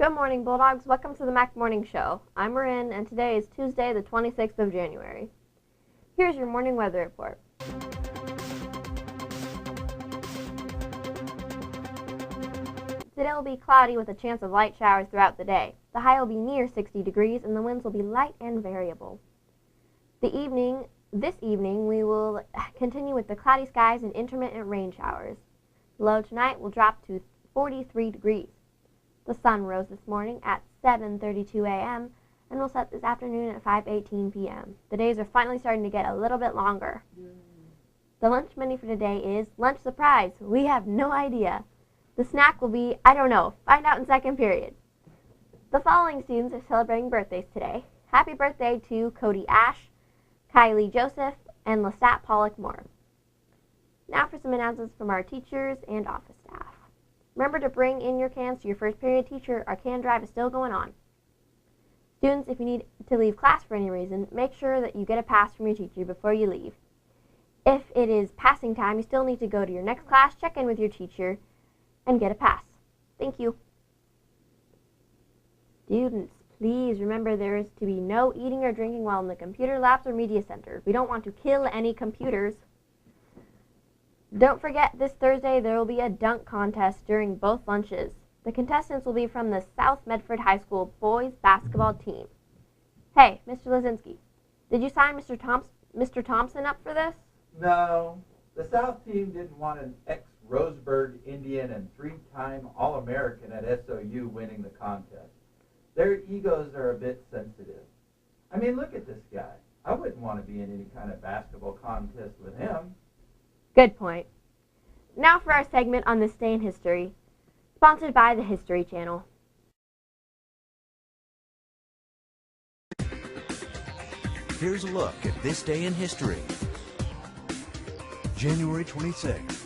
Good morning, Bulldogs. Welcome to the Mac Morning Show. I'm Marin, and today is Tuesday, the 26th of January. Here's your morning weather report. Today will be cloudy with a chance of light showers throughout the day. The high will be near 60 degrees, and the winds will be light and variable. This evening, we will continue with the cloudy skies and intermittent rain showers. The low tonight will drop to 43 degrees. The sun rose this morning at 7:32 a.m. and will set this afternoon at 5:18 p.m. The days are finally starting to get a little bit longer. The lunch menu for today is lunch surprise. We have no idea. The snack will be, I don't know. Find out in second period. The following students are celebrating birthdays today. Happy birthday to Cody Ash, Kylie Joseph, and Lestat Pollock Moore. Now for some announcements from our teachers and office staff. Remember to bring in your cans to your first period teacher. Our can drive is still going on. Students, if you need to leave class for any reason, make sure that you get a pass from your teacher before you leave. If it is passing time, you still need to go to your next class, check in with your teacher, and get a pass. Thank you. Students, please remember there is to be no eating or drinking while in the computer labs or media center. We don't want to kill any computers. Don't forget, this Thursday there will be a dunk contest during both lunches. The contestants will be from the South Medford High School boys basketball team. Hey, Mr. Lazinski, did you sign Mr. Thompson up for this? No, the South team didn't want an ex-Roseburg Indian and three-time All-American at SOU winning the contest. Their egos are a bit sensitive. I mean, look at this guy. I wouldn't want to be in any kind of basketball contest with him. Good point. Now for our segment on this day in history, sponsored by the History Channel. Here's a look at this day in history. January 26th.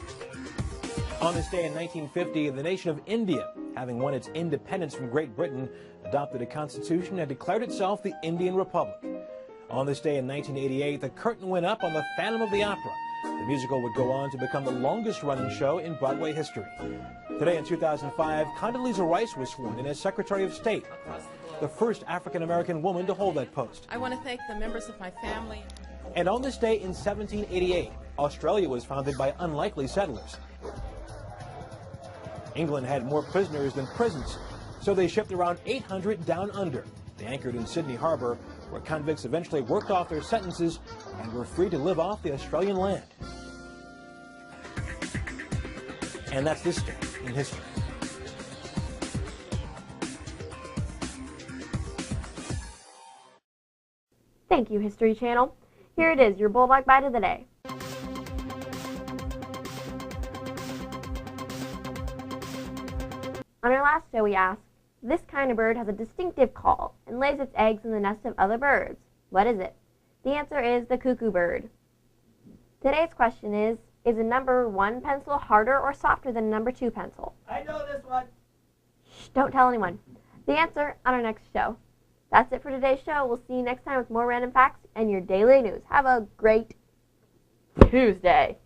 On this day in 1950, the nation of India, having won its independence from Great Britain, adopted a constitution and declared itself the Indian Republic. On this day in 1988, the curtain went up on The Phantom of the Opera. The musical would go on to become the longest-running show in Broadway history. Today in 2005, Condoleezza Rice was sworn in as Secretary of State, the first African-American woman to hold that post. I want to thank the members of my family. And on this day in 1788, Australia was founded by unlikely settlers. England had more prisoners than prisons, so they shipped around 800 down under. They anchored in Sydney Harbor, where convicts eventually worked off their sentences and were free to live off the Australian land. And that's this day in history. Thank you, History Channel. Here it is, your Bulldog Bite of the Day. On our last show, we asked, this kind of bird has a distinctive call and lays its eggs in the nest of other birds. What is it? The answer is the cuckoo bird. Today's question is a number 1 pencil harder or softer than a number 2 pencil? I know this one. Shh, don't tell anyone. The answer on our next show. That's it for today's show. We'll see you next time with more random facts and your daily news. Have a great Tuesday.